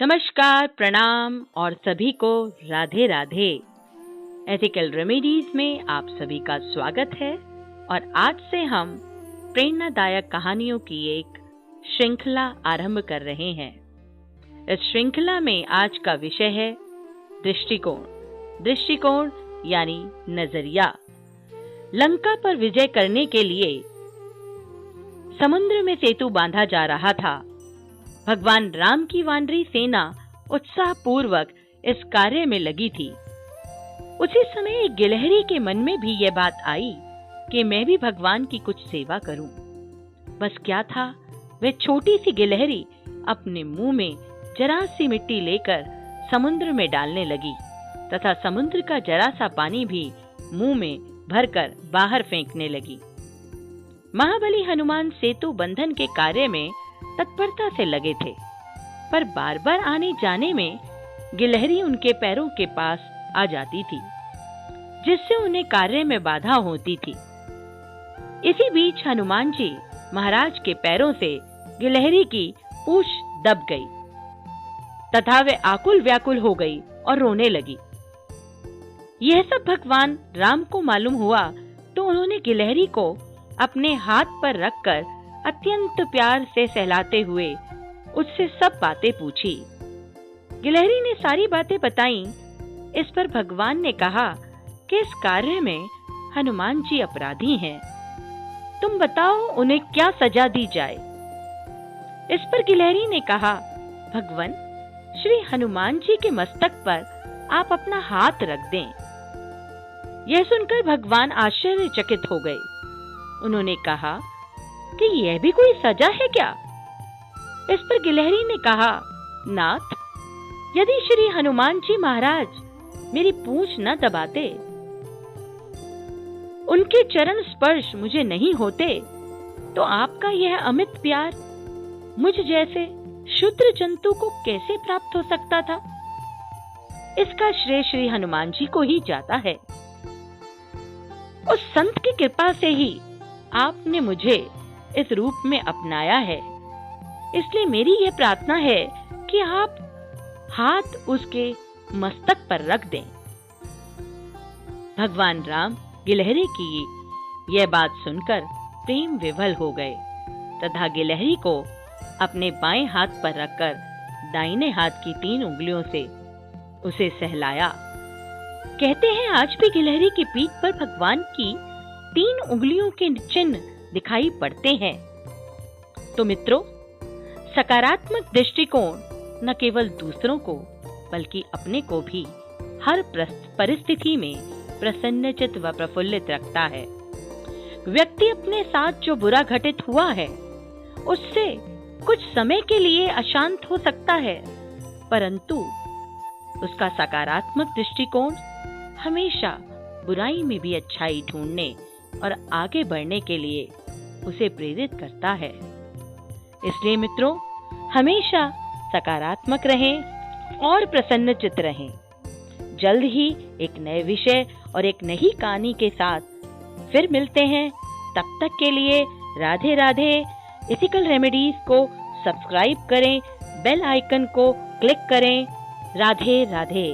नमस्कार, प्रणाम और सभी को राधे राधे। एथिकल रेमेडीज में आप सभी का स्वागत है और आज से हम प्रेरणादायक कहानियों की एक श्रृंखला आरंभ कर रहे हैं। इस श्रृंखला में आज का विषय है दृष्टिकोण यानी नजरिया। लंका पर विजय करने के लिए समुद्र में सेतु बांधा जा रहा था। भगवान राम की वानरी सेना उत्साह पूर्वक इस कार्य में लगी थी। उसी समय एक गिलहरी के मन में भी यह बात आई कि मैं भी भगवान की कुछ सेवा करूं। बस क्या था, वह छोटी सी गिलहरी अपने मुंह में जरा सी मिट्टी लेकर समुद्र में डालने लगी तथा समुद्र का जरा सा पानी भी मुंह में भरकर बाहर फेंकने लगी। महाबली हनुमान सेतु बंधन के कार्य में तत्परता से लगे थे, पर बार बार आने जाने में गिलहरी उनके पैरों के पास आ जाती थी, जिससे उन्हें कार्य में बाधा होती थी। इसी बीच हनुमान जी महाराज के पैरों से गिलहरी की पूंछ दब गई तथा वे आकुल व्याकुल हो गई और रोने लगी। यह सब भगवान राम को मालूम हुआ तो उन्होंने गिलहरी को अपने हाथ पर रखकर अत्यंत प्यार से सहलाते हुए उससे सब बातें पूछी। गिलहरी ने सारी बातें बताईं। इस पर भगवान ने कहा कि इस कार्य में हनुमान जी अपराधी हैं। तुम बताओ उन्हें क्या सजा दी जाए। इस पर गिलहरी ने कहा, भगवान, श्री हनुमान जी के मस्तक पर आप अपना हाथ रख दें। यह सुनकर भगवान आश्चर्यचकित हो गए। उन्होंने कहा कि यह भी कोई सजा है क्या? इस पर गिलहरी ने कहा, नाथ, यदि श्री हनुमान जी महाराज मेरी पूंछ न दबाते, उनके चरण स्पर्श मुझे नहीं होते, तो आपका यह अमित प्यार मुझ जैसे शूद्र जंतु को कैसे प्राप्त हो सकता था? इसका श्रेय श्री हनुमान जी को ही जाता है। उस संत की कृपा से ही आपने मुझे इस रूप में अपनाया है, इसलिए मेरी यह प्रार्थना है कि आप हाथ उसके मस्तक पर रख दें। भगवान राम गिलहरी की यह बात सुनकर प्रेम विभल हो गए तथा गिलहरी को अपने बाएं हाथ पर रखकर दाहिने हाथ की 3 उंगलियों से उसे सहलाया। कहते हैं आज भी गिलहरी की पीठ पर भगवान की 3 उंगलियों के चिन्ह दिखाई पड़ते हैं। तो मित्रों, सकारात्मक दृष्टिकोण न केवल दूसरों को बल्कि अपने को भी हर परिस्थिति में प्रसन्नचित्त व प्रफुल्लित रखता है। व्यक्ति अपने साथ जो बुरा घटित हुआ है उससे कुछ समय के लिए अशांत हो सकता है, परंतु उसका सकारात्मक दृष्टिकोण हमेशा बुराई में भी अच्छाई ढूंढने और आगे बढ़ने के लिए उसे प्रेरित करता है। इसलिए मित्रों, हमेशा सकारात्मक रहें और प्रसन्नचित्त रहें। जल्द ही एक नए विषय और एक नई कहानी के साथ फिर मिलते हैं। तब तक के लिए राधे राधे। एथिकल रेमेडीज को सब्सक्राइब करें, बेल आइकन को क्लिक करें। राधे राधे।